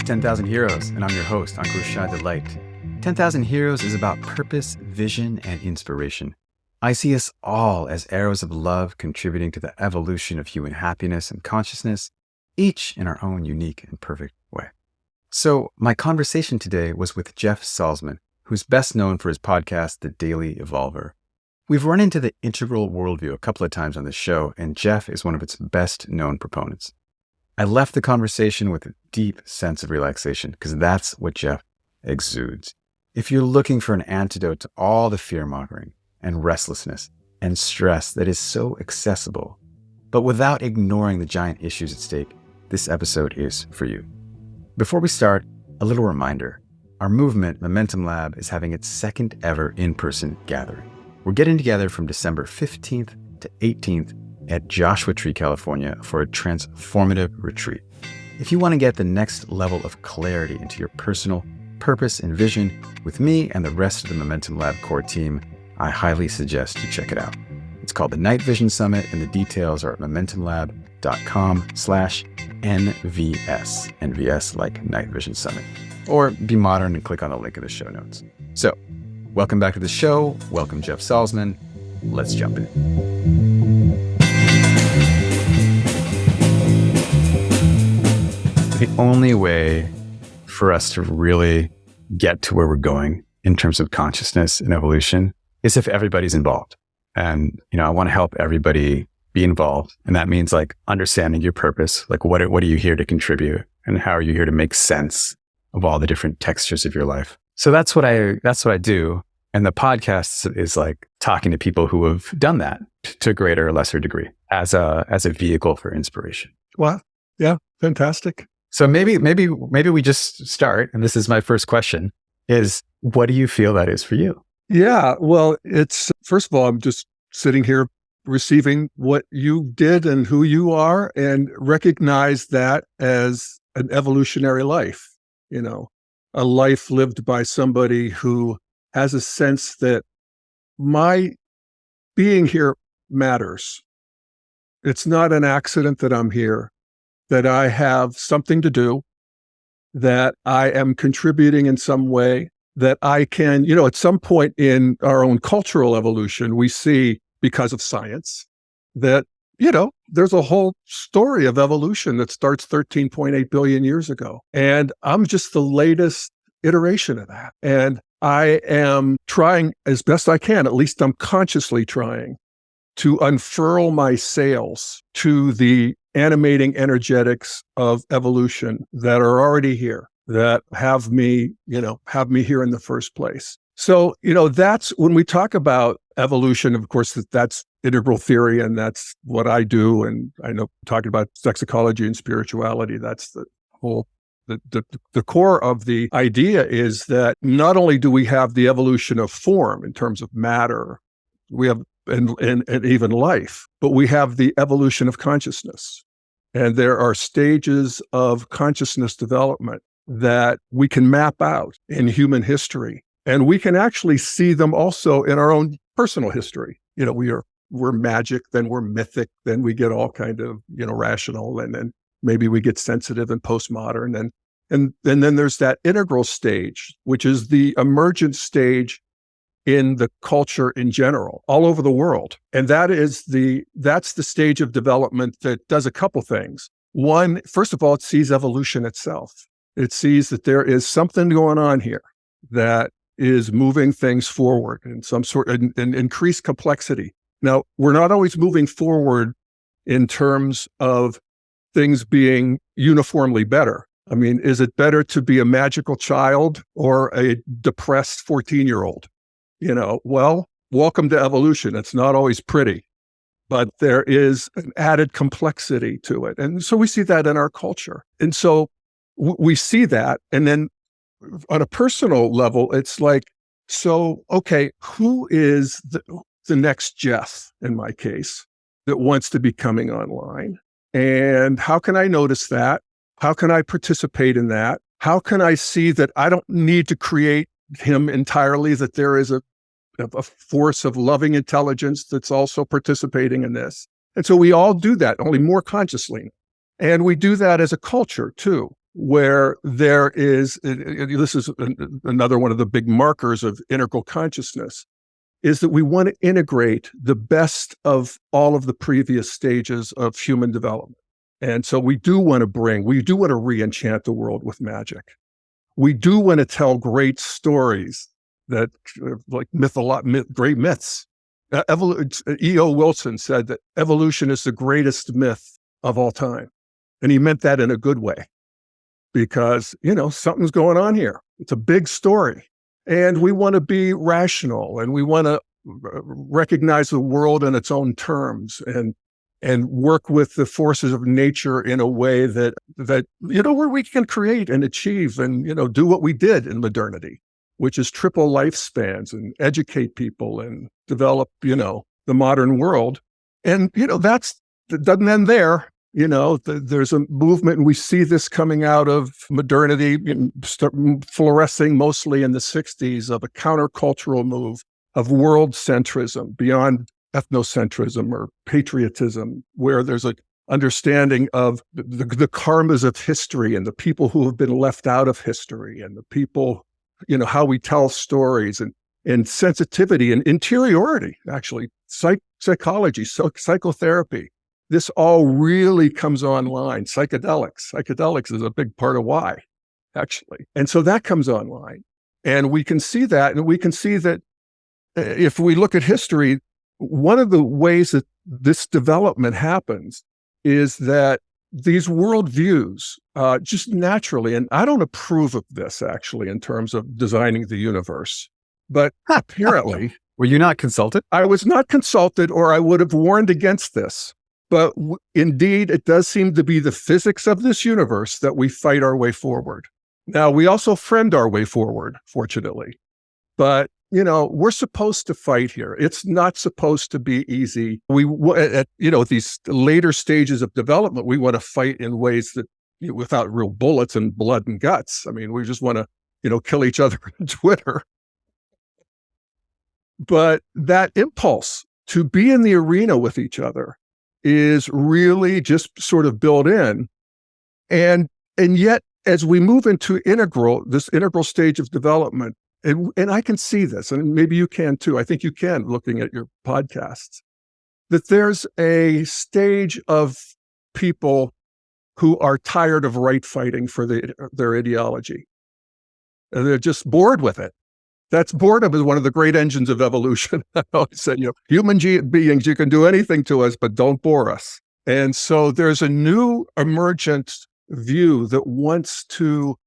10,000 Heroes, and I'm your host, Ankur Shah Delight. 10,000 Heroes is about purpose, vision, and inspiration. I see us all as arrows of love contributing to the evolution of human happiness and consciousness, each in our own unique and perfect way. So my conversation today was with Jeff Salzman, who's best known for his podcast, The Daily Evolver. We've run into the integral worldview a couple of times on this show, and Jeff is one of its best known proponents. I left the conversation with a deep sense of relaxation because that's what Jeff exudes. If you're looking for an antidote to all the fear-mongering and restlessness and stress that is so accessible, but without ignoring the giant issues at stake, this episode is for you. Before we start, a little reminder. Our movement, Momentum Lab, is having its second ever in-person gathering. We're getting together from December 15th to 18th at Joshua Tree, California for a transformative retreat. If you want to get the next level of clarity into your personal purpose and vision with me and the rest of the Momentum Lab core team, I highly suggest you check it out. It's called the Night Vision Summit, and the details are at momentumlab.com/NVS. NVS like Night Vision Summit. Or be modern and click on the link in the show notes. So, welcome back to the show. Welcome, Jeff Salzman. Let's jump in. The only way for us to really get to where we're going in terms of consciousness and evolution is if everybody's involved. And, I want to help everybody be involved. And that means like understanding your purpose, like what are you here to contribute and how are you here to make sense of all the different textures of your life. So that's what I do. And the podcast is like talking to people who have done that to a greater or lesser degree as a vehicle for inspiration. Wow. Yeah. Fantastic. So maybe we just start, and this is my first question, is what do you feel that is for you? Yeah. Well, it's, first of all, I'm just sitting here receiving what you did and who you are and recognize that as an evolutionary life, a life lived by somebody who has a sense that my being here matters. It's not an accident that I'm here, that I have something to do, that I am contributing in some way, that I can, at some point in our own cultural evolution, we see, because of science, that, there's a whole story of evolution that starts 13.8 billion years ago. And I'm just the latest iteration of that. And I am trying as best I can, at least I'm consciously trying, to unfurl my sails to the animating energetics of evolution that are already here, that have me here in the first place. So, that's when we talk about evolution, of course, that's integral theory, and that's what I do. And I know talking about sex ecology and spirituality, that's the whole, the core of the idea is that not only do we have the evolution of form in terms of matter, we have and even life, but we have the evolution of consciousness. And there are stages of consciousness development that we can map out in human history. And we can actually see them also in our own personal history. We're magic, then we're mythic, then we get all kind of, rational, and then maybe we get sensitive and postmodern. And then there's that integral stage, which is the emergent stage in the culture in general, all over the world. And that's the stage of development that does a couple things. One, first of all, it sees evolution itself. It sees that there is something going on here that is moving things forward in some sort of increased complexity. Now, we're not always moving forward in terms of things being uniformly better. I mean, is it better to be a magical child or a depressed 14-year-old? Well, welcome to evolution. It's not always pretty, but there is an added complexity to it. And so we see that in our culture. And so we see that. And then on a personal level, it's like, so, okay, who is the next Jeff, in my case, that wants to be coming online? And how can I notice that? How can I participate in that? How can I see that I don't need to create him entirely, that there is a force of loving intelligence that's also participating in this? And so we all do that, only more consciously. And we do that as a culture too. where there is, this is another one of the big markers of integral consciousness, is that we want to integrate the best of all of the previous stages of human development. And so we do want to re-enchant the world with magic. We do want to tell great stories that like great myths. E.O. Wilson said that evolution is the greatest myth of all time. And he meant that in a good way because, something's going on here. It's a big story. And we want to be rational and we want to recognize the world in its own terms and work with the forces of nature in a way that where we can create and achieve and, do what we did in modernity, which is triple lifespans and educate people and develop, the modern world. And, that doesn't end there. There's a movement, and we see this coming out of modernity, flourishing mostly in the 60s, of a countercultural move of world centrism beyond ethnocentrism or patriotism, where there's an understanding of the karmas of history and the people who have been left out of history and the people, how we tell stories and sensitivity and interiority, actually, psychology, psychotherapy. This all really comes online. Psychedelics is a big part of why, actually. And so that comes online. And we can see that. And we can see that if we look at history, one of the ways that this development happens is that these worldviews just naturally, and I don't approve of this actually in terms of designing the universe, but apparently. Were you not consulted? I was not consulted, or I would have warned against this. But indeed, it does seem to be the physics of this universe that we fight our way forward. Now, we also friend our way forward, fortunately. But, we're supposed to fight here. It's not supposed to be easy. At these later stages of development, we want to fight in ways that, without real bullets and blood and guts. I mean, we just want to, kill each other on Twitter. But that impulse to be in the arena with each other is really just sort of built in. And yet, as we move into this integral stage of development, and I can see this, and maybe you can too, I think you can, looking at your podcasts, that there's a stage of people who are tired of right fighting for their ideology. And they're just bored with it. Boredom is one of the great engines of evolution. I always said, human beings, you can do anything to us, but don't bore us. And so there's a new emergent view that wants to,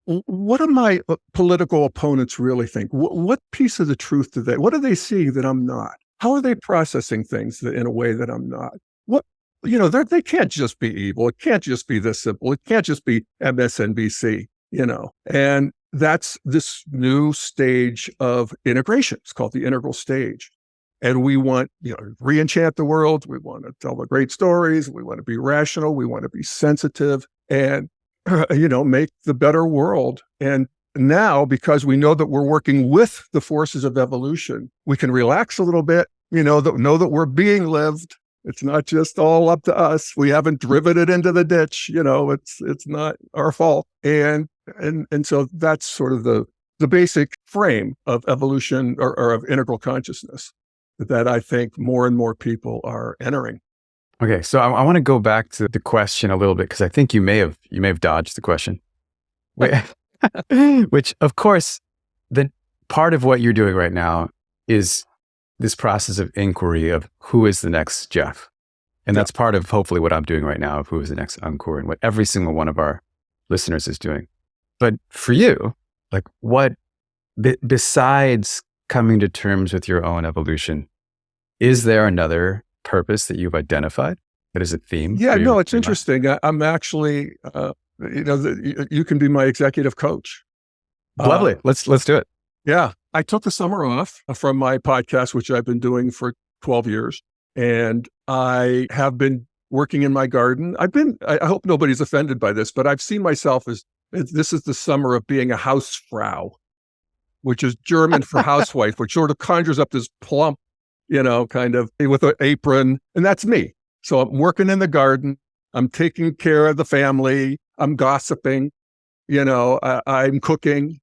what do my political opponents really think? What piece of the truth what do they see that I'm not? How are they processing things in a way that I'm not? They can't just be evil. It can't just be this simple. It can't just be MSNBC, and that's this new stage of integration. It's called the integral stage. And we want, re-enchant the world. We want to tell the great stories. We want to be rational. We want to be sensitive and, make the better world. And now, because we know that we're working with the forces of evolution, we can relax a little bit, know that we're being lived. It's not just all up to us. We haven't driven it into the ditch. It's not our fault. And so that's sort of the basic frame of evolution or of integral consciousness that I think more and more people are entering. Okay, so I want to go back to the question a little bit because I think you may have dodged the question, which of course, the part of what you're doing right now is this process of inquiry of who is the next Jeff, and that's part of hopefully what I'm doing right now of who is the next Ankur and what every single one of our listeners is doing. But for you, like what, besides coming to terms with your own evolution, is there another purpose that you've identified that is a theme? Yeah, no, it's interesting. I'm actually, you can be my executive coach. Lovely. Let's do it. Yeah. I took the summer off from my podcast, which I've been doing for 12 years. And I have been working in my garden. I hope nobody's offended by this, but I've seen myself as, this is the summer of being a Hausfrau, which is German for housewife, which sort of conjures up this plump, kind of with an apron. And that's me. So I'm working in the garden. I'm taking care of the family. I'm gossiping, I'm cooking,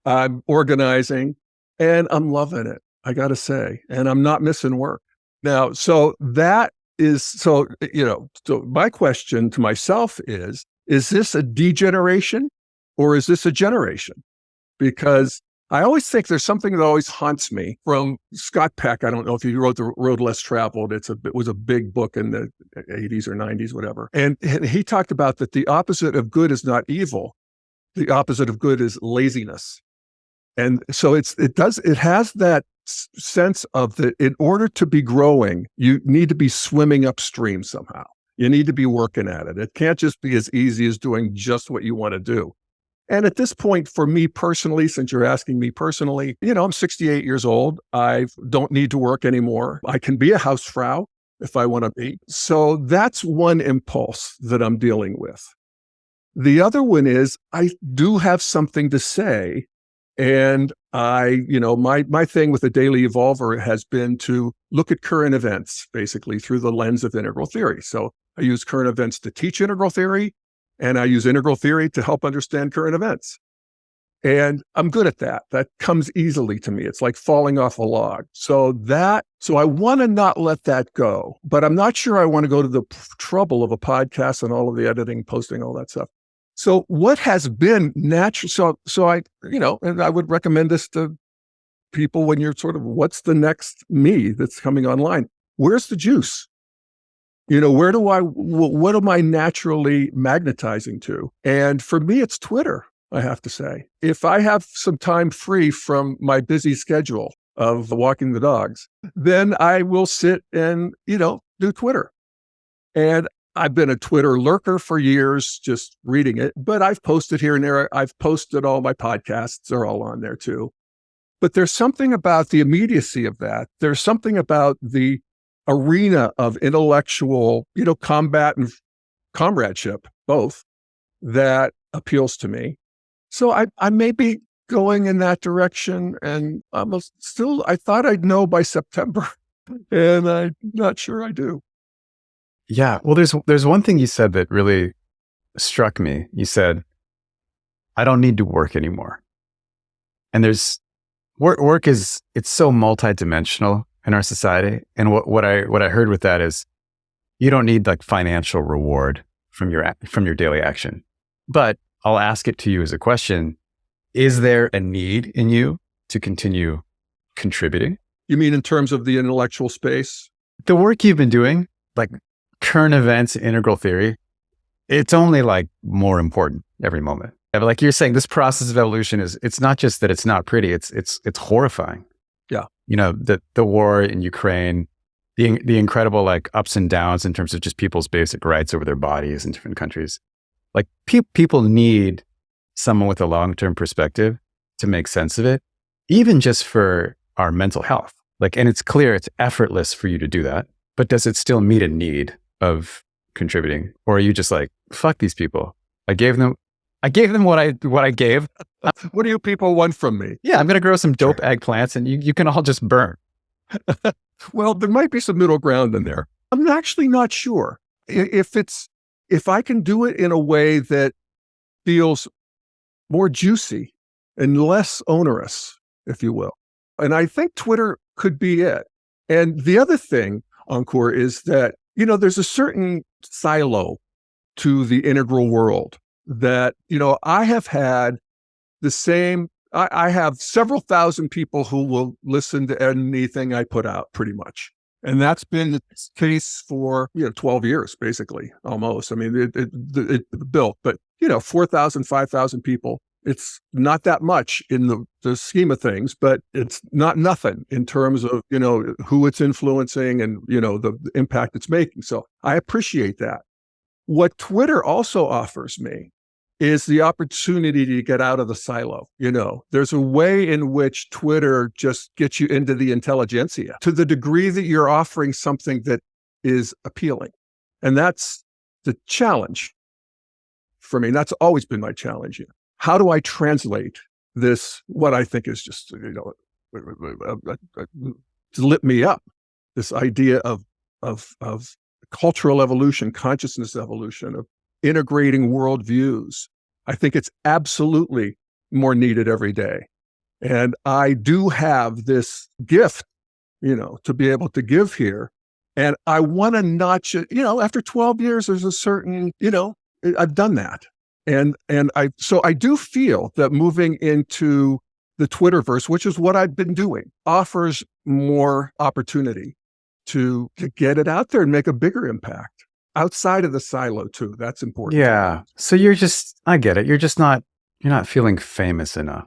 I'm organizing, and I'm loving it, I got to say. And I'm not missing work. Now, so that is, so my question to myself is this a degeneration or is this a generation? Because I always think there's something that always haunts me from Scott Peck. I don't know if you wrote The Road Less Traveled. It was a big book in the 80s or 90s, whatever. And he talked about that the opposite of good is not evil. The opposite of good is laziness. And so it has that sense of that in order to be growing, you need to be swimming upstream somehow. You need to be working at it. It can't just be as easy as doing just what you want to do. And at this point, for me personally, since you're asking me personally, I'm 68 years old. I don't need to work anymore. I can be a housefrau if I want to be. So that's one impulse that I'm dealing with. The other one is I do have something to say. And my thing with the Daily Evolver has been to look at current events, basically through the lens of integral theory. So I use current events to teach integral theory, and I use integral theory to help understand current events. And I'm good at that. That comes easily to me. It's like falling off a log. So I want to not let that go, but I'm not sure I want to go to the trouble of a podcast and all of the editing, posting, all that stuff. So what has been natural? So I, and I would recommend this to people when you're sort of, what's the next me that's coming online? Where's the juice? What am I naturally magnetizing to? And for me, it's Twitter, I have to say. If I have some time free from my busy schedule of walking the dogs, then I will sit and, do Twitter. And I've been a Twitter lurker for years, just reading it, but I've posted here and there. I've posted all my podcasts. They're all on there too. But there's something about the immediacy of that. There's something about the arena of intellectual, combat and comradeship, both, that appeals to me. So I may be going in that direction, and I thought I'd know by September, and I'm not sure I do. Yeah. Well, there's one thing you said that really struck me. You said, I don't need to work anymore. And work is, it's so multidimensional in our society. And what I heard with that is you don't need like financial reward from your daily action. But I'll ask it to you as a question. Is there a need in you to continue contributing? You mean in terms of the intellectual space? The work you've been doing, like current events, integral theory, it's only like more important every moment. Like you're saying, this process of evolution it's not just that it's not pretty, it's horrifying. Yeah. The war in Ukraine, the incredible like ups and downs in terms of just people's basic rights over their bodies in different countries. Like people need someone with a long-term perspective to make sense of it, even just for our mental health. Like, and it's clear it's effortless for you to do that, but does it still meet a need of contributing? Or are you just like, fuck these people. I gave them what I gave. What do you people want from me? Yeah, I'm going to grow some dope eggplants and you can all just burn. Well, there might be some middle ground in there. I'm actually not sure if I can do it in a way that feels more juicy and less onerous, if you will. And I think Twitter could be it. And the other thing, Ankur, is that, there's a certain silo to the integral world that, I have had the same, I have several thousand people who will listen to anything I put out pretty much. And that's been the case for, 12 years, basically, almost. I mean, it built, but, 4,000, 5,000 people. It's not that much in the scheme of things, but it's not nothing in terms of, who it's influencing and, the impact it's making. So I appreciate that. What Twitter also offers me is the opportunity to get out of the silo. There's a way in which Twitter just gets you into the intelligentsia to the degree that you're offering something that is appealing. And that's the challenge for me. That's always been my challenge. How do I translate this, what I think is just, to lit me up, this idea of cultural evolution, consciousness evolution, of integrating worldviews. I think it's absolutely more needed every day. And I do have this gift, to be able to give here. And I want to notch it, after 12 years, there's a certain, I've done that. And so I do feel that moving into the Twitterverse, which is what I've been doing, offers more opportunity to get it out there and make a bigger impact outside of the silo too. That's important. Yeah. So I get it. You're not feeling famous enough.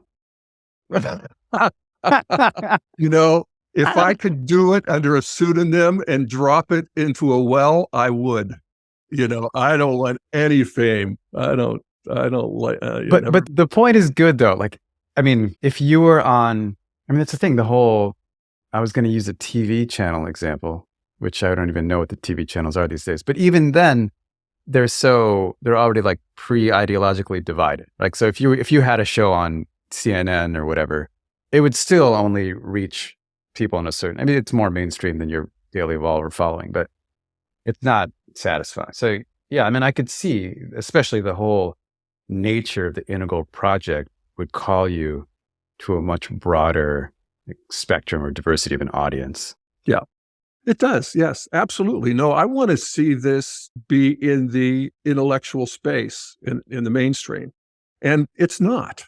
If I could do it under a pseudonym and drop it into a well, I would. I don't want any fame. I don't like. But the point is good though. Like, I mean, if you were that's the thing. I was going to use a TV channel example, which I don't even know what the TV channels are these days. But even then, they're already like pre-ideologically divided. Like, so if you had a show on CNN or whatever, it would still only reach people in it's more mainstream than your Daily Evolver following, but it's not satisfying. So yeah, I could see, especially the whole nature of the Integral project would call you to a much broader spectrum or diversity of an audience. Yeah, it does. Yes, absolutely. No, I want to see this be in the intellectual space in the mainstream. And it's not.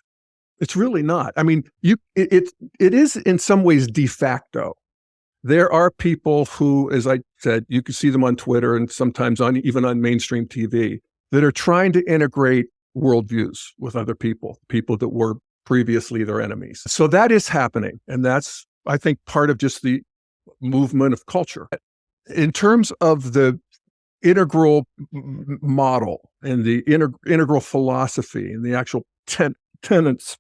It's really not. It is in some ways de facto. There are people who, as I said, you can see them on Twitter and sometimes even on mainstream TV, that are trying to integrate worldviews with other people that were previously their enemies. So that is happening. And that's, I think, part of just the movement of culture. In terms of the integral model and the integral philosophy and the actual tenets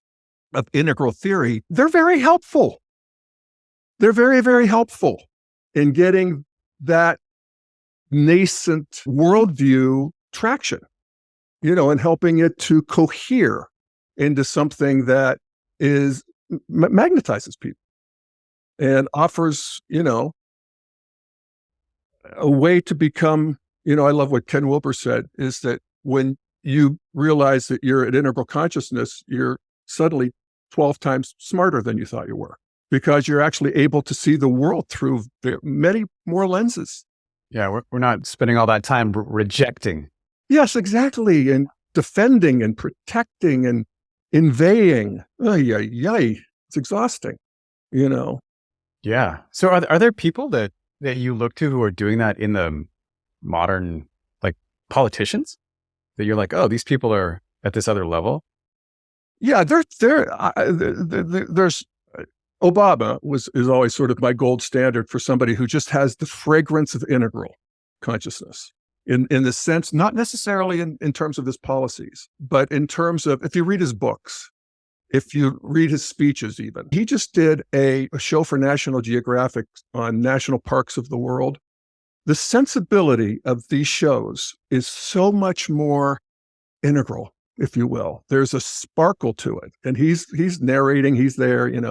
of integral theory, they're very helpful. They're very, very helpful in getting that nascent worldview traction, and helping it to cohere into something that magnetizes people and offers, a way to become, I love what Ken Wilber said, is that when you realize that you're at integral consciousness, you're suddenly 12 times smarter than you thought you were, because you're actually able to see the world through many more lenses. Yeah, we're not spending all that time rejecting. Yes, exactly. And defending and protecting and inveighing. It's exhausting, Yeah. So are there people that you look to who are doing that in the modern, like, politicians, that you're like, oh, these people are at this other level? Yeah, there's Obama is always sort of my gold standard for somebody who just has the fragrance of integral consciousness in the sense, not necessarily in terms of his policies, but in terms of, if you read his books, if you read his speeches even. He just did a show for National Geographic on national parks of the world. The sensibility of these shows is so much more integral, if you will. There's a sparkle to it. And he's narrating, he's there, in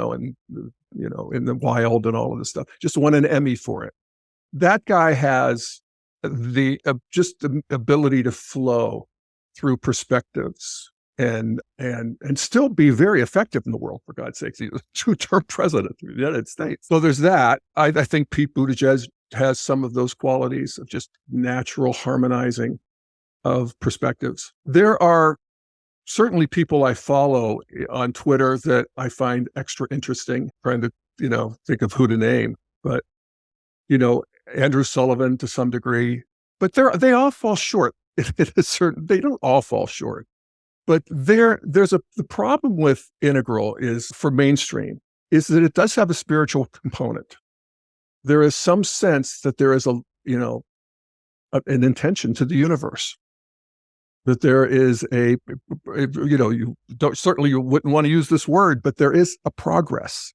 the wild and all of this stuff. Just won an Emmy for it. That guy has the ability to flow through perspectives and still be very effective in the world, for God's sakes. He's a two-term president of the United States. So there's that. I think Pete Buttigieg has some of those qualities of just natural harmonizing of perspectives. There are certainly people I follow on Twitter that I find extra interesting, trying to, think of who to name. But, Andrew Sullivan to some degree, but they all fall short. They don't all fall short. But the problem with integral is, for mainstream, is that it does have a spiritual component. There is some sense that there is an intention to the universe. That there is you wouldn't want to use this word, but there is a progress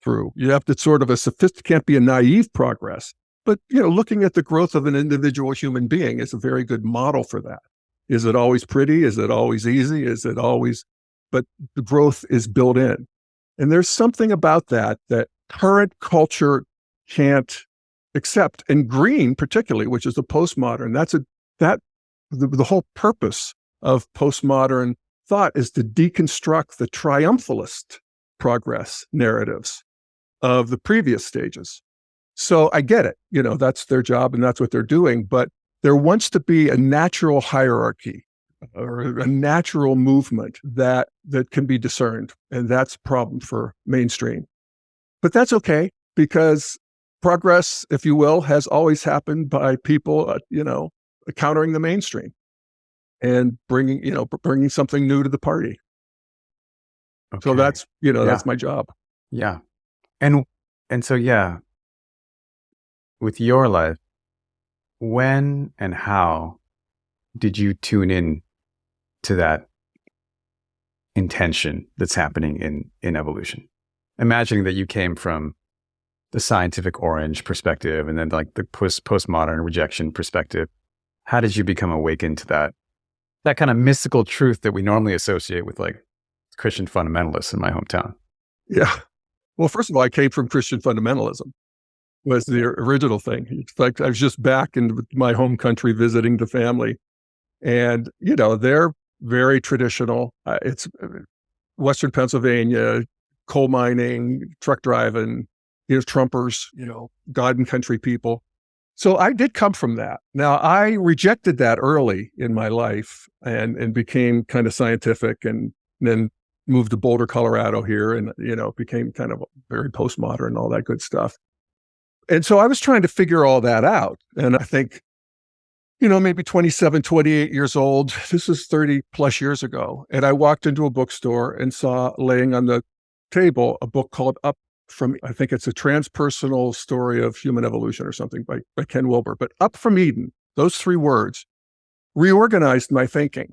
through. You have to sort of can't be a naive progress, but looking at the growth of an individual human being is a very good model for that. Is it always pretty? Is it always easy? But the growth is built in. And there's something about that current culture can't accept. And green particularly, which is the postmodern, that the whole purpose of postmodern thought is to deconstruct the triumphalist progress narratives of the previous stages. So I get it, that's their job and that's what they're doing, but there wants to be a natural hierarchy or a natural movement that can be discerned. And that's a problem for mainstream. But that's okay, because progress, if you will, has always happened by people, countering the mainstream and bringing something new to the party. Okay. So that's, that's my job. Yeah. And so, yeah, with your life, when and how did you tune in to that intention that's happening in evolution? Imagining that you came from the scientific orange perspective and then like the postmodern rejection perspective. How did you become awakened to that kind of mystical truth that we normally associate with like Christian fundamentalists in my hometown? Yeah. Well, first of all, I came from Christian fundamentalism, was the original thing. In fact, I was just back in my home country visiting the family, and, they're very traditional. It's Western Pennsylvania, coal mining, truck driving, Trumpers, God and country people. So I did come from that. Now, I rejected that early in my life and became kind of scientific, and then moved to Boulder, Colorado here, and, became kind of very postmodern, all that good stuff. And so I was trying to figure all that out. And I think, maybe 27, 28 years old, this is 30 plus years ago. And I walked into a bookstore and saw laying on the table a book called I think it's a transpersonal story of human evolution or something by Ken Wilber. But Up from Eden, those 3 words reorganized my thinking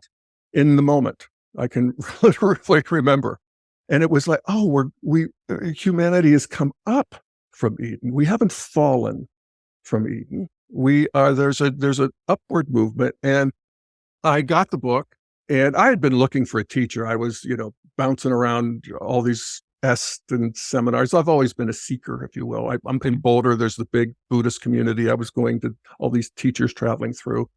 in the moment. I can literally remember. And it was like, oh, humanity has come up from Eden. We haven't fallen from Eden. There's an upward movement. And I got the book, and I had been looking for a teacher. I was, bouncing around all these and seminars. I've always been a seeker, if you will. I'm in Boulder. There's the big Buddhist community. I was going to all these teachers traveling through.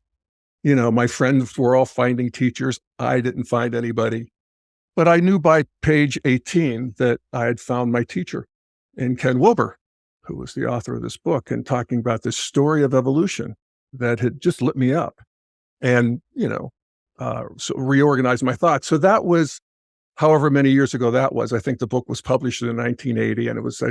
My friends were all finding teachers. I didn't find anybody. But I knew by page 18 that I had found my teacher in Ken Wilber, who was the author of this book, and talking about this story of evolution that had just lit me up and, so reorganized my thoughts. So that was however many years ago that was. I think the book was published in 1980, and it was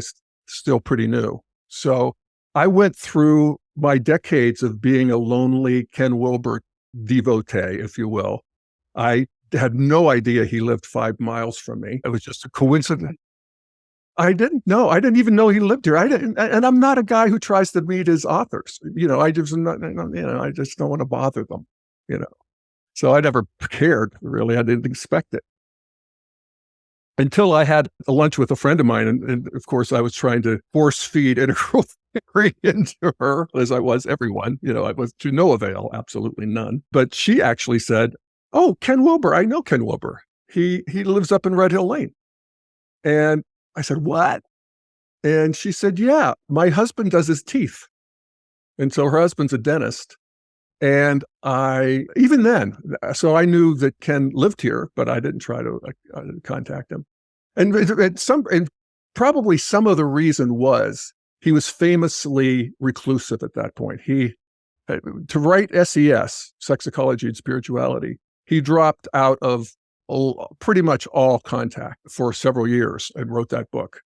still pretty new. So I went through my decades of being a lonely Ken Wilber devotee, if you will. I had no idea he lived 5 miles from me. It was just a coincidence. I didn't know. I didn't even know he lived here. And I'm not a guy who tries to meet his authors. I just don't want to bother them, So I never cared, really. I didn't expect it. Until I had a lunch with a friend of mine. And of course, I was trying to force feed integral theory into her, as I was everyone. I was to no avail, absolutely none. But she actually said, oh, Ken Wilber, I know Ken Wilber. He lives up in Red Hill Lane. And I said, what? And she said, yeah, my husband does his teeth. And so her husband's a dentist. And even then, so I knew that Ken lived here, but I didn't try to contact him. And probably some of the reason was he was famously reclusive at that point. To write SES, Sex, Ecology, and Spirituality, he dropped out of pretty much all contact for several years and wrote that book.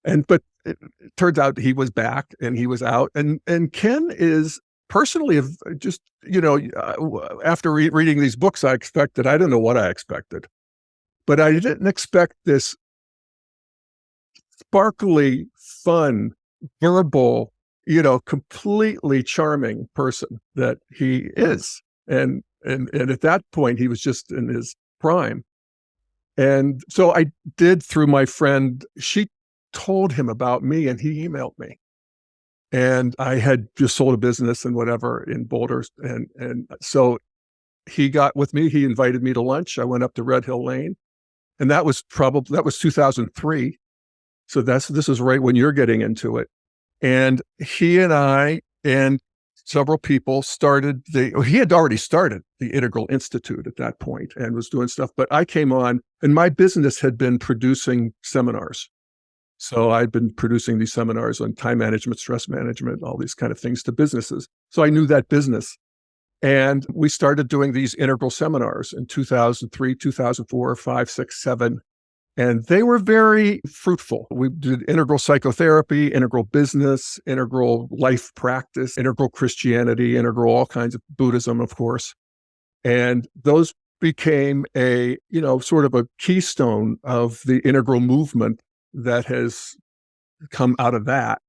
But it turns out he was back and he was out. And Ken is personally just, after reading these books, I don't know what I expected, but I didn't expect this sparkly, fun, verbal, completely charming person that he is. And at that point, he was just in his prime. And so I did, through my friend, she told him about me and he emailed me. And I had just sold a business and whatever in Boulder. And so he got with me, he invited me to lunch. I went up to Red Hill Lane, and that was 2003. So this is right when you're getting into it. And he and several people he had already started the Integral Institute at that point and was doing stuff, but I came on and my business had been producing seminars. So I'd been producing these seminars on time management, stress management, all these kind of things to businesses. So I knew that business. And we started doing these integral seminars in 2003, 2004, 5, 6, 7. And they were very fruitful. We did integral psychotherapy, integral business, integral life practice, integral Christianity, integral all kinds of Buddhism, of course. And those became sort of a keystone of the integral movement that has come out of that.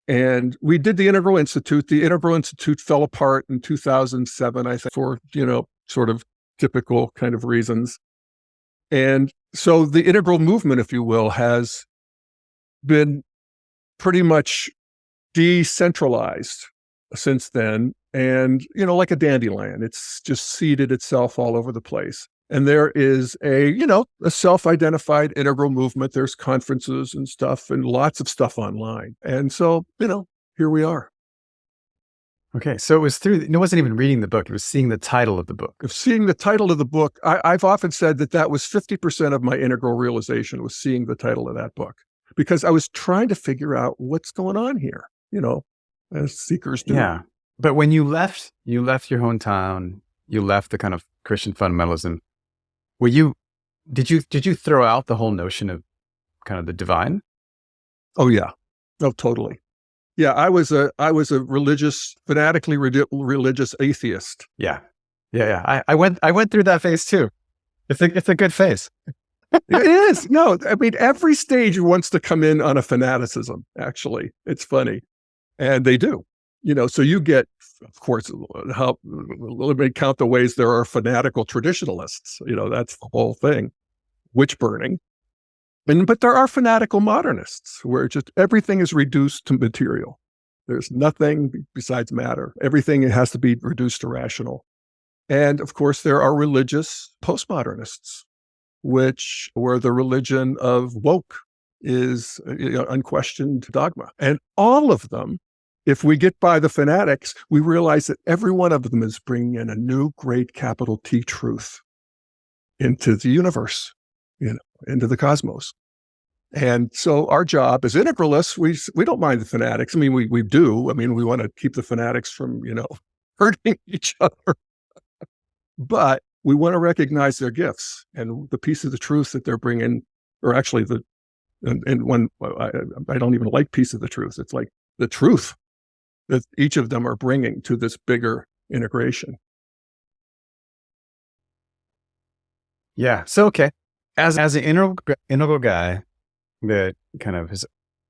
And we did the Integral Institute. The Integral Institute fell apart in 2007, I think, for, sort of typical kind of reasons. And so the integral movement, if you will, has been pretty much decentralized since then. And, like a dandelion, it's just seeded itself all over the place. And there is a self-identified integral movement. There's conferences and stuff and lots of stuff online. And so, here we are. Okay. So it wasn't even reading the book. It was seeing the title of the book. Seeing the title of the book, I've often said that was 50% of my integral realization was seeing the title of that book, because I was trying to figure out what's going on here, as seekers do. Yeah. But when you left your hometown, you left the kind of Christian fundamentalism. Did you throw out the whole notion of kind of the divine? Oh yeah. Oh, totally. Yeah, I was a fanatically religious atheist. Yeah. I went through that phase too. It's a good phase. It is. No, I mean, every stage wants to come in on a fanaticism, actually. It's funny. And they do. So you get, of course, let me count the ways there are fanatical traditionalists. That's the whole thing. Witch burning. But there are fanatical modernists where just everything is reduced to material. There's nothing besides matter. Everything has to be reduced to rational. And of course, there are religious postmodernists, where the religion of woke is unquestioned dogma. And all of them, if we get by the fanatics, we realize that every one of them is bringing in a new great capital T truth into the universe, into the cosmos. And so our job as integralists, we don't mind the fanatics. I mean, we do. I mean, we want to keep the fanatics from, hurting each other. But we want to recognize their gifts and the piece of the truth that they're bringing, or actually I don't even like piece of the truth. It's like the truth that each of them are bringing to this bigger integration. Yeah. So, okay. As an integral guy that kind of has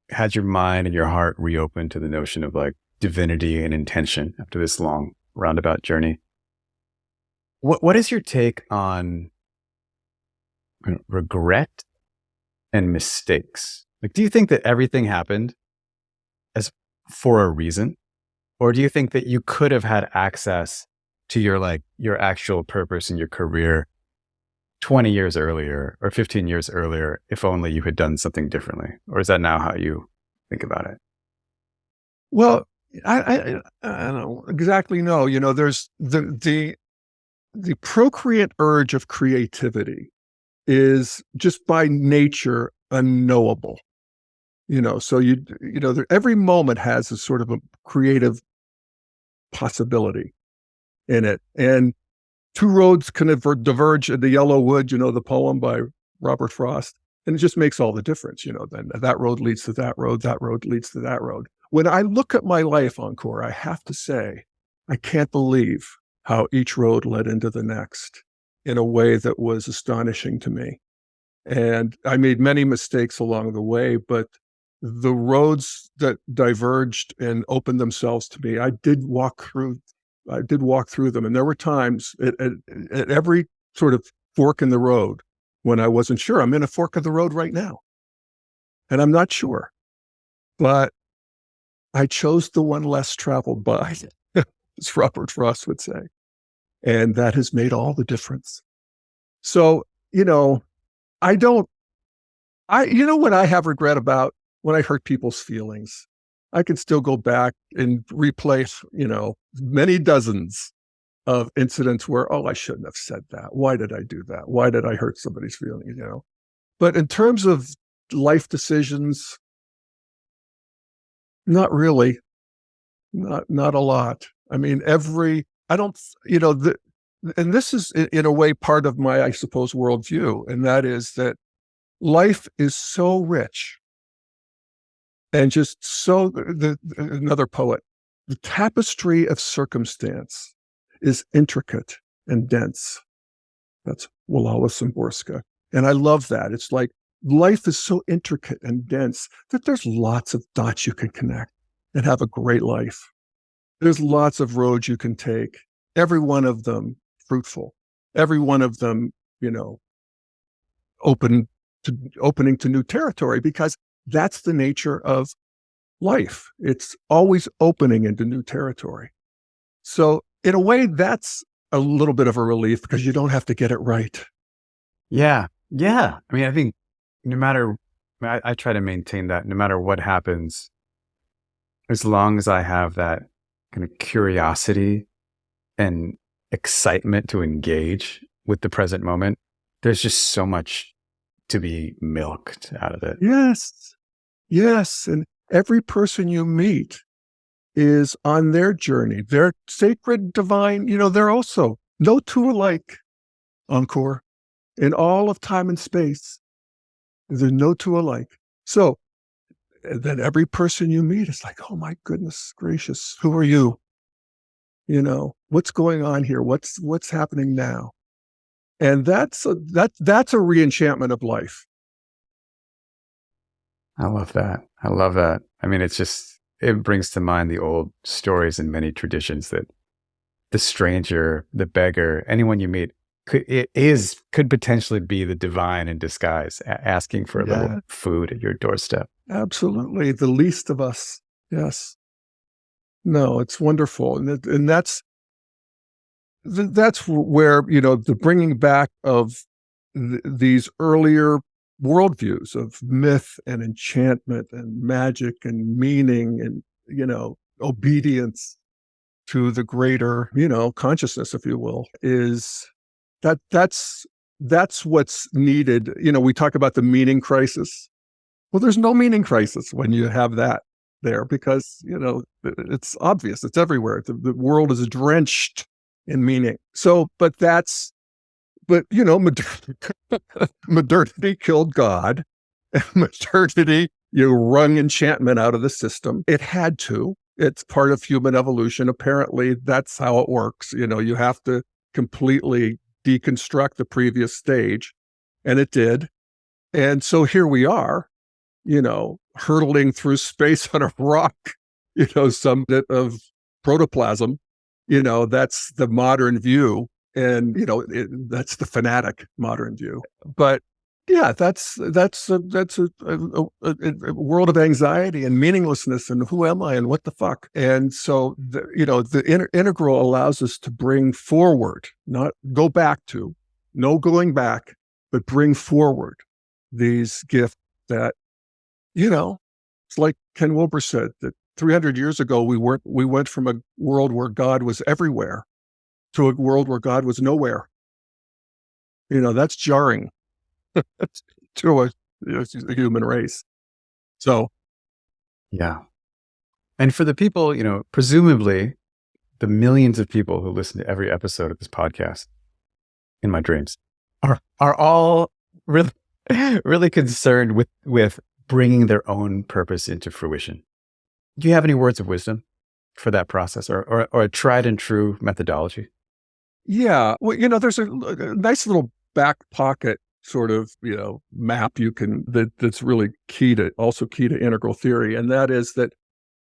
had your mind and your heart reopened to the notion of like divinity and intention after this long roundabout journey, what is your take on regret and mistakes? Like, do you think that everything happened as for a reason? Or do you think that you could have had access to your actual purpose in your career 20 years earlier or 15 years earlier, if only you had done something differently? Or is that now how you think about it? Well, I don't exactly know. There's the procreant urge of creativity is just by nature unknowable. So every moment has a sort of a creative possibility in it. And two roads can diverge in the yellow wood, the poem by Robert Frost. And it just makes all the difference, then that road leads to that road leads to that road. When I look at my life, Ankur, I have to say, I can't believe how each road led into the next in a way that was astonishing to me. And I made many mistakes along the way, but the roads that diverged and opened themselves to me, I did walk through them. And there were times at every sort of fork in the road when I wasn't sure. I'm in a fork of the road right now, and I'm not sure. But I chose the one less traveled by, as Robert Frost would say. And that has made all the difference. So, what I have regret about, when I hurt people's feelings, I can still go back and replay, many dozens of incidents where, oh, I shouldn't have said that. Why did I do that? Why did I hurt somebody's feelings? But in terms of life decisions, not really, not a lot. I mean, I don't, and this is in a way part of my, I suppose, worldview. And that is that life is so rich and just so, another poet, the tapestry of circumstance is intricate and dense. That's Walala Szymborska. And I love that. It's like life is so intricate and dense that there's lots of dots you can connect and have a great life. There's lots of roads you can take, every one of them fruitful, every one of them, opening to new territory, because that's the nature of life. It's always opening into new territory. So in a way, that's a little bit of a relief because you don't have to get it right. Yeah. Yeah. I mean, I think I try to maintain that no matter what happens, as long as I have that kind of curiosity and excitement to engage with the present moment, there's just so much to be milked out of it. Yes. Yes. And every person you meet is on their journey. They're sacred, divine, they're also no two alike, Ankur, in all of time and space. There's no two alike. So then every person you meet is like, oh my goodness gracious, who are you? What's going on here? What's happening now? And that's a re-enchantment of life. I love that. I love that. I mean, it brings to mind the old stories in many traditions that the stranger, the beggar, anyone you meet could potentially be the divine in disguise, asking for a little food at your doorstep. Absolutely. The least of us. Yes. No, it's wonderful. And that's where, the bringing back of these earlier worldviews of myth and enchantment and magic and meaning and, obedience to the greater, consciousness, if you will, is that's what's needed. We talk about the meaning crisis. Well, there's no meaning crisis when you have that there because, it's obvious. It's everywhere. The world is drenched in meaning. So, but modernity killed God. Modernity, wrung enchantment out of the system. It had to. It's part of human evolution. Apparently, that's how it works. You have to completely deconstruct the previous stage. And it did. And so here we are, hurtling through space on a rock, some bit of protoplasm. That's the modern view. And, that's the fanatic modern view. But yeah, that's a world of anxiety and meaninglessness and who am I and what the fuck? And so, the integral allows us to bring forward, not go back to, no going back, but bring forward these gifts that, it's like Ken Wilber said, that 300 years ago, we went from a world where God was everywhere to a world where God was nowhere. That's jarring to a human race. So, yeah. And for the people, presumably the millions of people who listen to every episode of this podcast in my dreams are all really, really concerned with bringing their own purpose into fruition. Do you have any words of wisdom for that process or a tried and true methodology? Yeah. Well, there's a nice little back pocket sort of, map that's really key to integral theory. And that is that,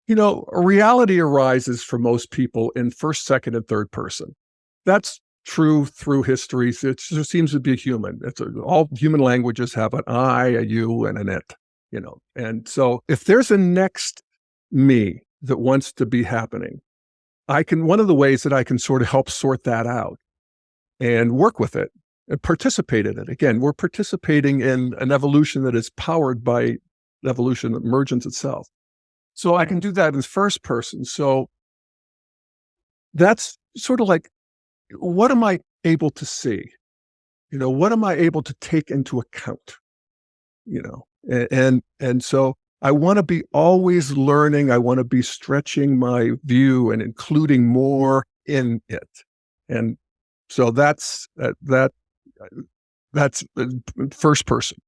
reality arises for most people in first, second, and third person. That's true through history. It just seems to be human. All human languages have an I, a you, and an it, And so if there's a next me that wants to be happening, one of the ways that I can sort of help sort that out and work with it and participate in it. Again, we're participating in an evolution that is powered by evolution, emergence itself. So I can do that in first person. So that's sort of like, what am I able to see? What am I able to take into account? And so I want to be always learning. I want to be stretching my view and including more in it. And so that's first person.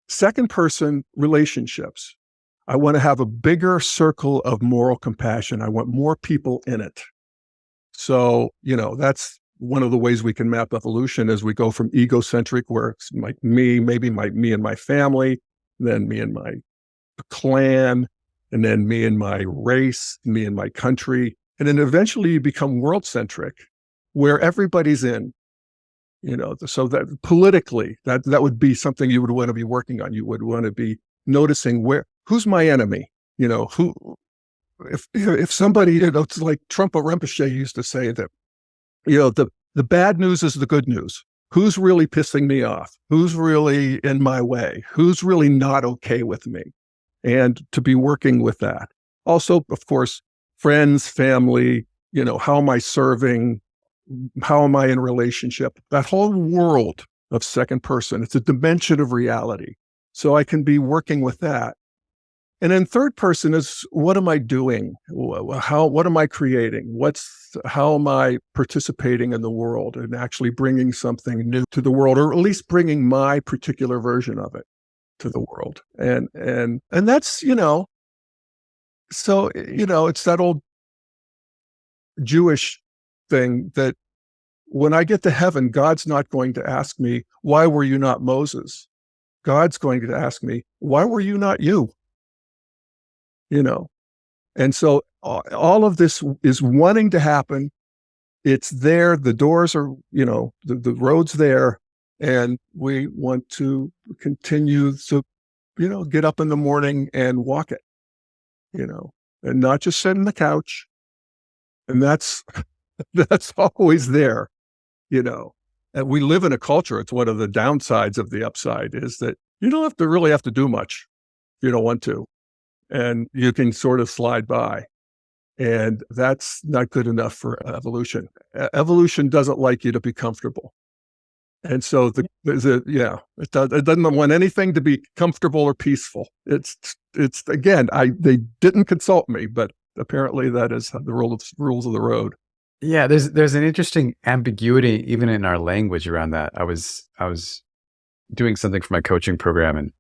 Second person, relationships. I want to have a bigger circle of moral compassion. I want more people in it. So, that's one of the ways we can map evolution as we go from egocentric, where it's like me, maybe me and my family, then me and my clan, and then me and my race, me and my country. And then eventually you become world centric, where everybody's in, so that politically, that would be something you would want to be working on. You would want to be noticing who's my enemy, who, if somebody, it's like Trump Rinpoche used to say that, the bad news is the good news. Who's really pissing me off? Who's really in my way? Who's really not okay with me? And to be working with that. Also, of course, friends, family, how am I serving? How am I in relationship? That whole world of second person, it's a dimension of reality. So I can be working with that. And then third person is, what am I doing? What am I creating? How am I participating in the world and actually bringing something new to the world, or at least bringing my particular version of it to the world? And that's, so, it's that old Jewish thing that when I get to heaven, God's not going to ask me, why were you not Moses? God's going to ask me, why were you not you? And so all of this is wanting to happen. It's there. The doors are, the road's there. And we want to continue to, get up in the morning and walk it, and not just sit on the couch. And that's always there, and we live in a culture. It's one of the downsides of the upside is that you don't really have to do much if you don't want to. And you can sort of slide by. And that's not good enough for evolution. Evolution doesn't like you to be comfortable. And so it doesn't want anything to be comfortable or peaceful. It's again, they didn't consult me, but apparently that is the rules of the road. Yeah, there's an interesting ambiguity even in our language around that. I was doing something for my coaching program, and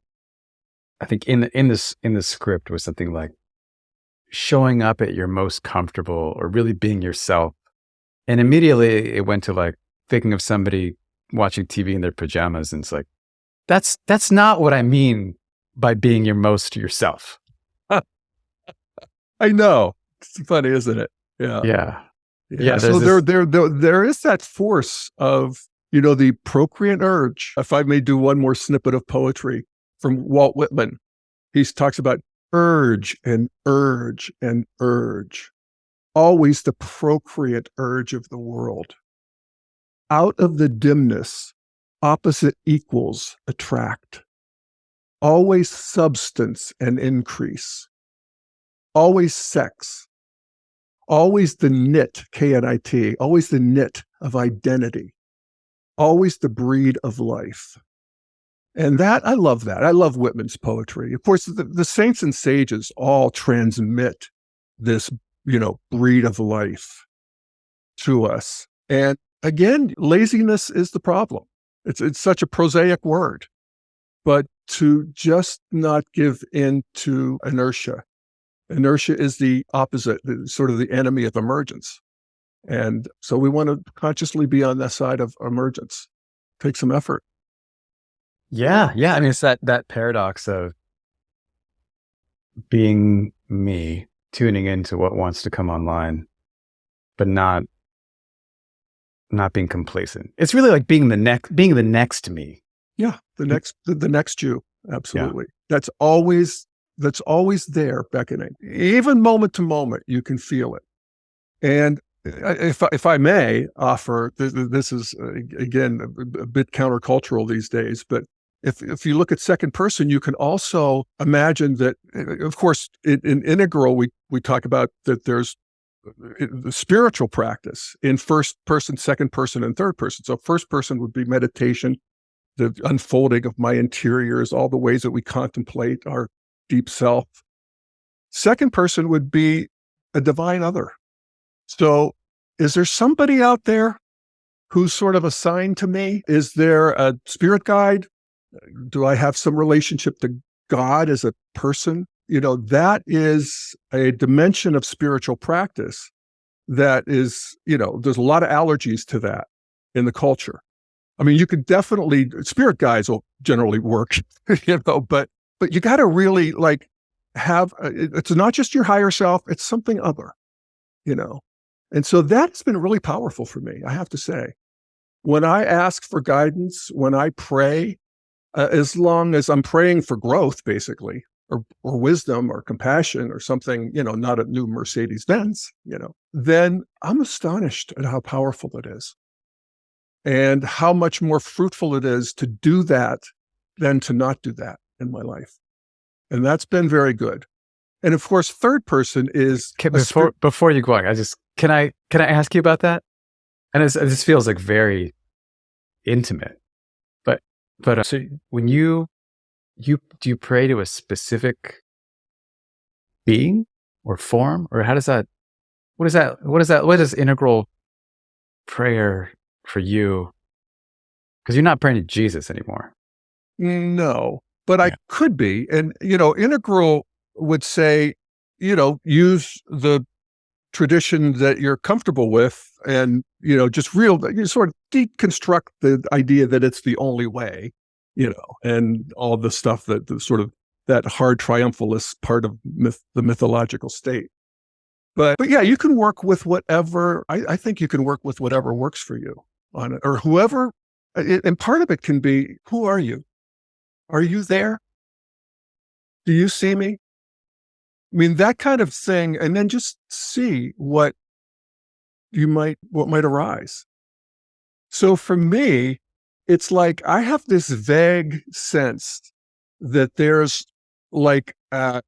I think in the script was something like showing up at your most comfortable or really being yourself. And immediately it went to like thinking of somebody watching TV in their pajamas, and it's like, that's not what I mean by being your most yourself. I know. It's funny, isn't it? Yeah. Yeah. So there is that force of, the procreant urge. If I may do one more snippet of poetry from Walt Whitman, he talks about urge and urge and urge, always the procreant urge of the world. Out of the dimness, opposite equals attract. Always substance and increase. Always sex. Always the knit, K-N-I-T, always the knit of identity. Always the breed of life. And I love that. I love Whitman's poetry. Of course, the saints and sages all transmit this, breed of life to us. And again, laziness is the problem. It's such a prosaic word, but to just not give in to inertia. Inertia is the opposite, sort of the enemy of emergence. And so we want to consciously be on the side of emergence. Take some effort. Yeah. I mean, it's that paradox of being me, tuning into what wants to come online, but not being complacent. It's really like being the next me. Yeah, the next you. Absolutely. Yeah. That's always there, beckoning. Even moment to moment, you can feel it. And if I may offer, this is again a bit countercultural these days, but if you look at second person, you can also imagine that, of course, in integral, we talk about that there's the spiritual practice in first person, second person, and third person. So first person would be meditation, the unfolding of my interiors, all the ways that we contemplate our deep self. Second person would be a divine other. So is there somebody out there who's sort of assigned to me? Is there a spirit guide? Do I have some relationship to God as a person? That is a dimension of spiritual practice that is, there's a lot of allergies to that in the culture. I mean, you could definitely, spirit guides will generally work, but you got to really have, it's not just your higher self, it's something other, And so that's been really powerful for me, I have to say. When I ask for guidance, when I pray, as long as I'm praying for growth, basically, or wisdom or compassion or something, not a new Mercedes-Benz, then I'm astonished at how powerful it is and how much more fruitful it is to do that than to not do that in my life. And that's been very good. And of course, third person is before you go on, can I ask you about that? And this feels like very intimate, but so when do you pray to a specific being or form, or how does that? What is integral prayer for you? Because you're not praying to Jesus anymore. No, but I could be. And, integral would say, use the tradition that you're comfortable with and, just you sort of deconstruct the idea that it's the only way, and all the stuff that the sort of that hard triumphalist part of the mythological state. But yeah, you can work with whatever, I think you can work with whatever works for you on it, or whoever, and part of it can be, who are you? Are you there? Do you see me? I mean, that kind of thing, and then just see what might arise. So for me, it's like I have this vague sense that there's like a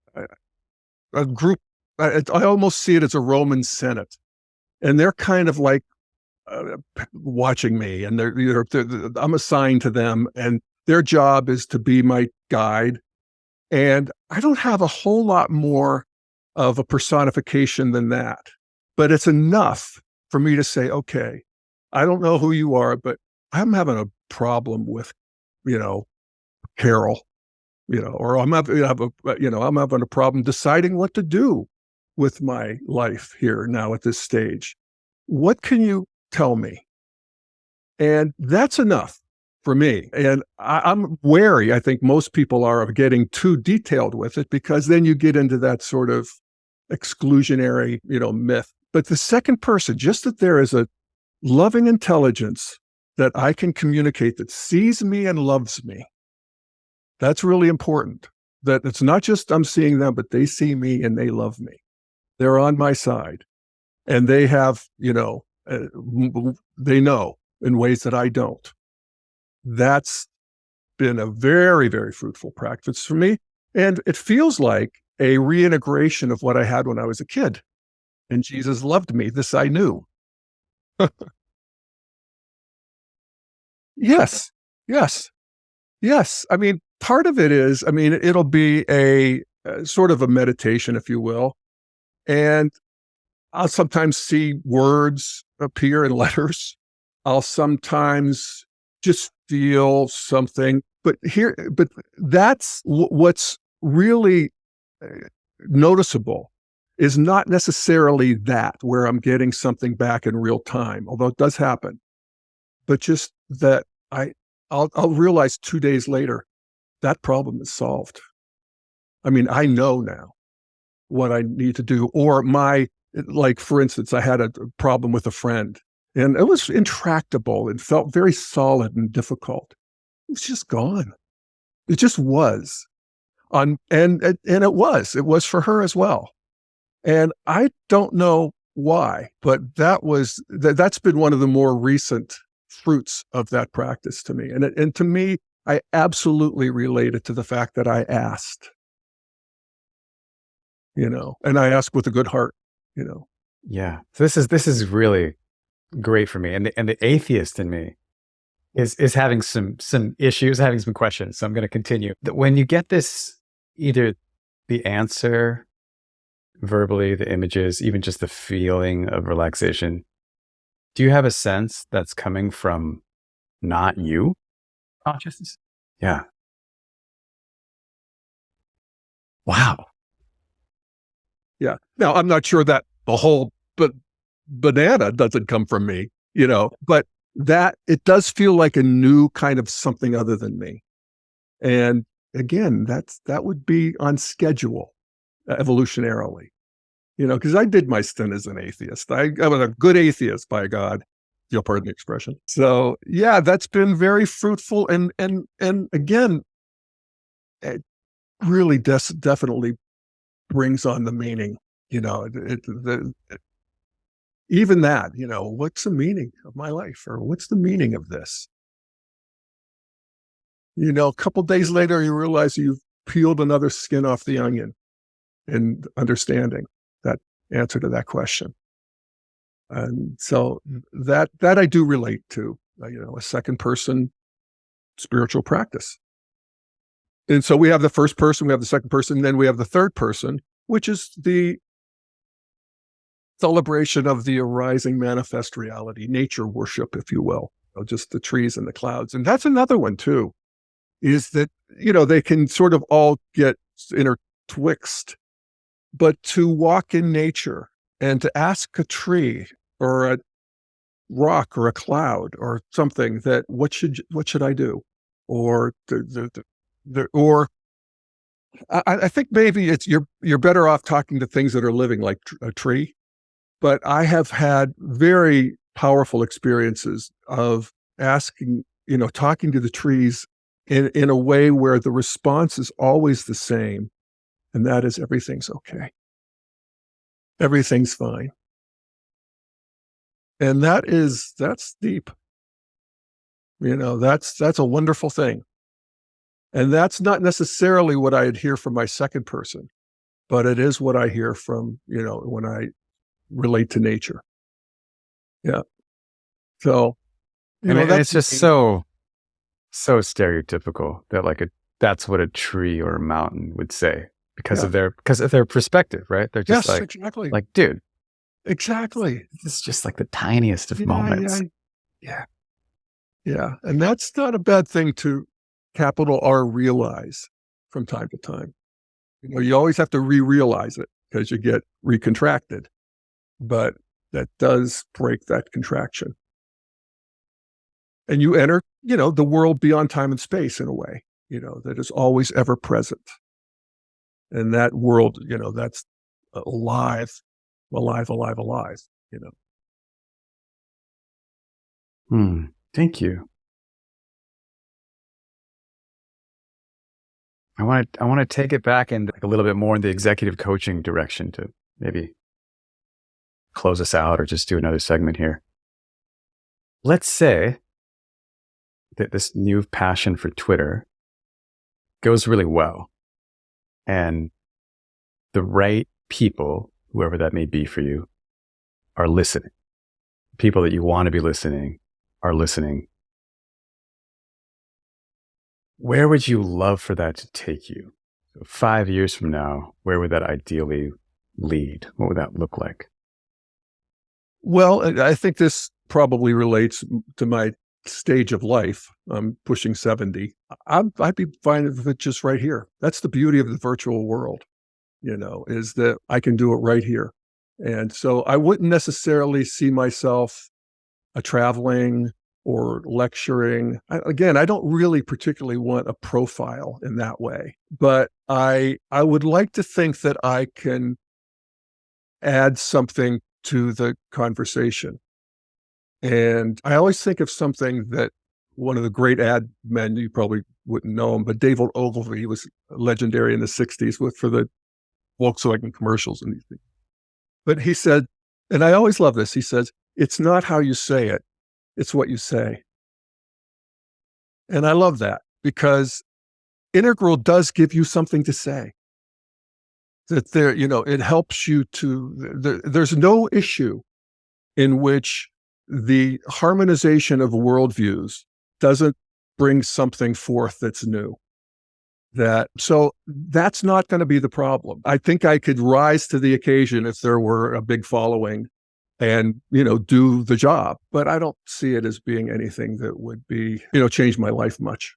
group, I almost see it as a Roman Senate, and they're kind of like watching me, and I'm assigned to them, and their job is to be my guide. And I don't have a whole lot more of a personification than that, but it's enough for me to say, okay, I don't know who you are, but I'm having a problem with, Carol, or I'm having a problem deciding what to do with my life here now at this stage. What can you tell me? And that's enough for me. And I'm wary, I think most people are, of getting too detailed with it, because then you get into that sort of exclusionary, myth. But the second person, just that there is a loving intelligence that I can communicate that sees me and loves me. That's really important. That it's not just I'm seeing them, but they see me and they love me. They're on my side. And they have, they know in ways that I don't. That's been a very, very fruitful practice for me. And it feels like a reintegration of what I had when I was a kid. And Jesus loved me. This I knew. Yes. I mean, part of it is, it'll be a sort of a meditation, if you will. And I'll sometimes see words appear in letters. I'll sometimes just feel something, but that's what's really noticeable is not necessarily that where I'm getting something back in real time, although it does happen, but just that I'll realize 2 days later, that problem is solved. I know now what I need to do, or for instance, I had a problem with a friend and it was intractable and felt very solid and difficult. It was just gone. It just was. And it was for her as well. And I don't know why, but that's been one of the more recent fruits of that practice to me. And to me, I absolutely relate it to the fact that I asked, and I asked with a good heart, you know. Yeah. So this is really great for me. And the atheist in me is having some issues, having some questions. So I'm going to continue. That when you get this, either the answer verbally, the images, even just the feeling of relaxation, do you have a sense that's coming from not you consciousness? Yeah. Wow. Yeah. Now, I'm not sure that the whole banana doesn't come from me, but that it does feel like a new kind of something other than me. And again, that would be on schedule evolutionarily, because I did my stint as an atheist. I was a good atheist, by God. You'll pardon the expression. So yeah, that's been very fruitful. And again, it really definitely brings on the meaning, even that, what's the meaning of my life, or what's the meaning of this? A couple days later, you realize you've peeled another skin off the onion and understanding that answer to that question. And so that I do relate to, a second person spiritual practice. And so we have the first person, we have the second person, then we have the third person, which is the celebration of the arising manifest reality, nature worship, if you will, just the trees and the clouds. And that's another one too, is that, they can sort of all get intertwixt, but to walk in nature and to ask a tree or a rock or a cloud or something that, what should I do? Or or I think maybe it's you're better off talking to things that are living, like a tree. But I have had very powerful experiences of asking, talking to the trees in a way where the response is always the same. And that is, everything's okay. Everything's fine. And that's deep. That's a wonderful thing. And that's not necessarily what I'd hear from my second person, but it is what I hear from, when I relate to nature. Yeah. So, And it's just so stereotypical that that's what a tree or a mountain would say because of their perspective, right? They're just exactly. Dude, exactly. It's just like the tiniest of moments. Yeah. And that's not a bad thing to capital R realize from time to time. You always have to realize it because you get recontracted, but that does break that contraction. And you enter, the world beyond time and space in a way, that is always ever present. And that world, that's alive. Thank you. I want to take it back and a little bit more in the executive coaching direction to maybe close us out or just do another segment here. Let's say that this new passion for Twitter goes really well, and the right people, whoever that may be for you, are listening. People that you want to be listening are listening. Where would you love for that to take you? So 5 years from now, where would that ideally lead? What would that look like? Well, I think this probably relates to my stage of life. I'm pushing 70. I'd be fine with it just right here. That's the beauty of the virtual world, is that I can do it right here. And so I wouldn't necessarily see myself traveling or lecturing. Again, I don't really particularly want a profile in that way, but I would like to think that I can add something to the conversation. And I always think of something that one of the great ad men, you probably wouldn't know him, but David Ogilvy, he was legendary in the 60s for the Volkswagen commercials and these things. But he said, and I always love this, he says, it's not how you say it, it's what you say. And I love that because integral does give you something to say. That there, it helps you to, there's no issue in which the harmonization of worldviews doesn't bring something forth that's new. So that's not going to be the problem. I think I could rise to the occasion if there were a big following and, do the job, but I don't see it as being anything that would be, change my life much.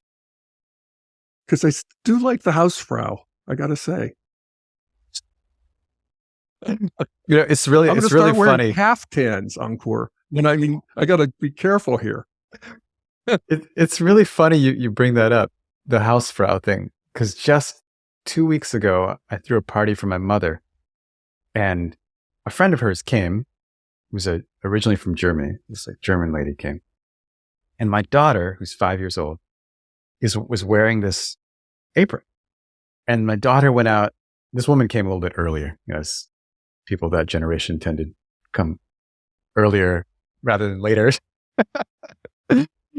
Because I do like the Hausfrau, I got to say. It's really funny. Caftans, Ankur. And I got to be careful here. It's really funny you bring that up, the Hausfrau thing, because just 2 weeks ago, I threw a party for my mother, and a friend of hers came, who was originally from Germany. This German lady came, and my daughter, who's 5 years old, was wearing this apron, and my daughter went out. This woman came a little bit earlier, as people of that generation tend to come earlier rather than later.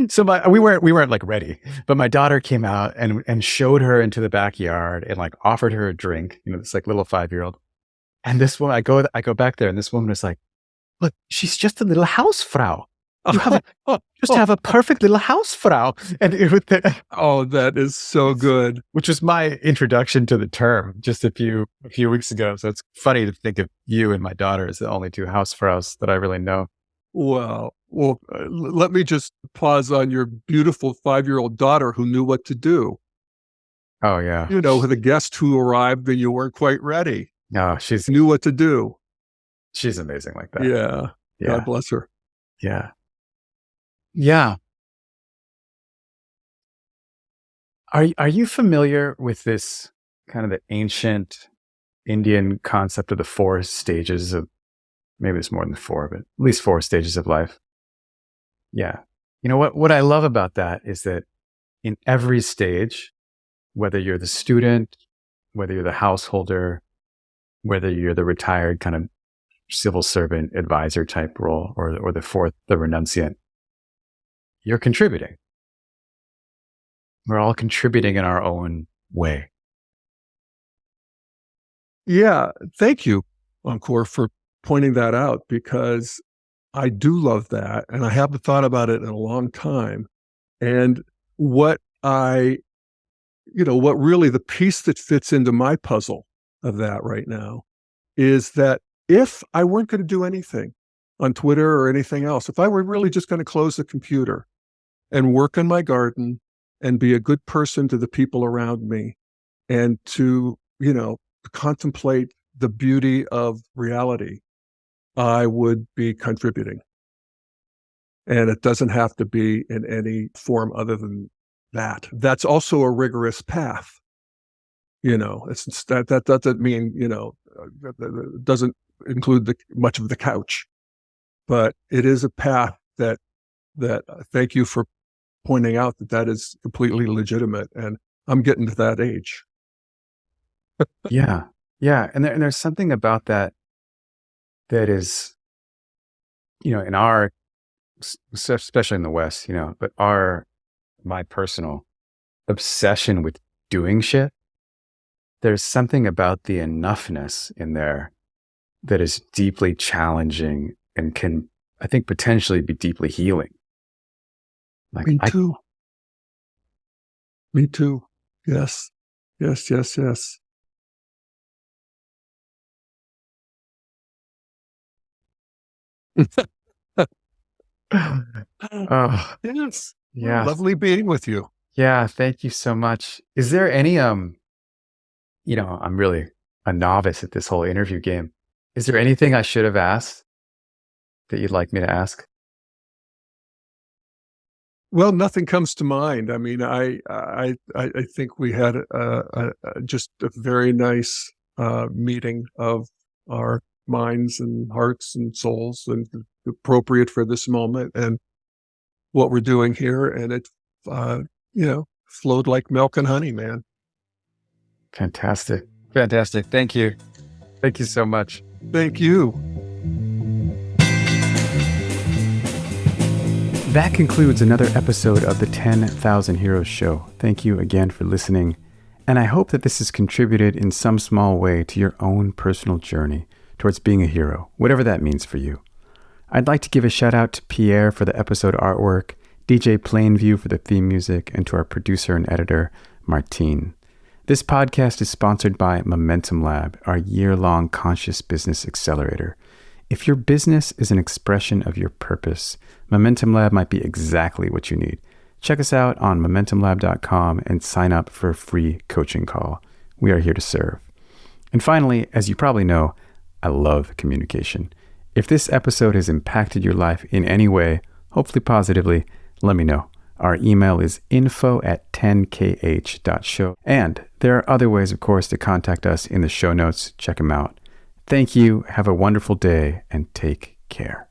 So we weren't like ready, but my daughter came out and showed her into the backyard and like offered her a drink. This like little 5-year-old. And this woman, I go back there, and this woman was like, "Look, she's just a little Hausfrau. You have a perfect little Hausfrau." And oh, that is so good. Which was my introduction to the term just a few weeks ago. So it's funny to think of you and my daughter as the only two Hausfraus that I really know. Well, let me just pause on your beautiful 5-year-old daughter who knew what to do. Oh, yeah. With a guest who arrived and you weren't quite ready. No, she knew what to do. She's amazing like that. Yeah. God bless her. Yeah. Yeah. Are you familiar with this kind of the ancient Indian concept of the 4 stages of, maybe it's more than 4, but at least 4 stages of life? Yeah. What I love about that is that in every stage, whether you're the student, whether you're the householder, whether you're the retired kind of civil servant advisor type role, or the 4th, the renunciant, you're contributing. We're all contributing in our own way. Yeah. Thank you, Ankur, for pointing that out, because I do love that. And I haven't thought about it in a long time. And what really the piece that fits into my puzzle of that right now is that if I weren't going to do anything on Twitter or anything else, if I were really just going to close the computer and work in my garden and be a good person to the people around me and to, contemplate the beauty of reality, I would be contributing. And it doesn't have to be in any form other than that. That's also a rigorous path. That doesn't mean, it doesn't include much of the couch, but it is a path that thank you for pointing out that is completely legitimate. And I'm getting to that age. Yeah. Yeah. And there's something about that is, in our, especially in the West, but my personal obsession with doing shit, there's something about the enoughness in there that is deeply challenging and can, I think, potentially be deeply healing. Me too. Me too. Yes. Yes, yes, yes. Oh, yes. Yeah. Lovely being with you. Yeah. Thank you so much. Is there any, I'm really a novice at this whole interview game. Is there anything I should have asked that you'd like me to ask? Well, nothing comes to mind. I mean, I think we had just a very nice meeting of our minds and hearts and souls, and appropriate for this moment and what we're doing here. And it, flowed like milk and honey, man. Fantastic. Fantastic. Thank you. Thank you so much. Thank you. That concludes another episode of the 10,000 Heroes Show. Thank you again for listening, and I hope that this has contributed in some small way to your own personal journey towards being a hero, whatever that means for you. I'd like to give a shout out to Pierre for the episode artwork, DJ Plainview for the theme music, and to our producer and editor, Martine. This podcast is sponsored by Momentum Lab, our year-long conscious business accelerator. If your business is an expression of your purpose, Momentum Lab might be exactly what you need. Check us out on momentumlab.com and sign up for a free coaching call. We are here to serve. And finally, as you probably know, I love communication. If this episode has impacted your life in any way, hopefully positively, let me know. Our email is info@10kh.show. And there are other ways, of course, to contact us in the show notes. Check them out. Thank you. Have a wonderful day and take care.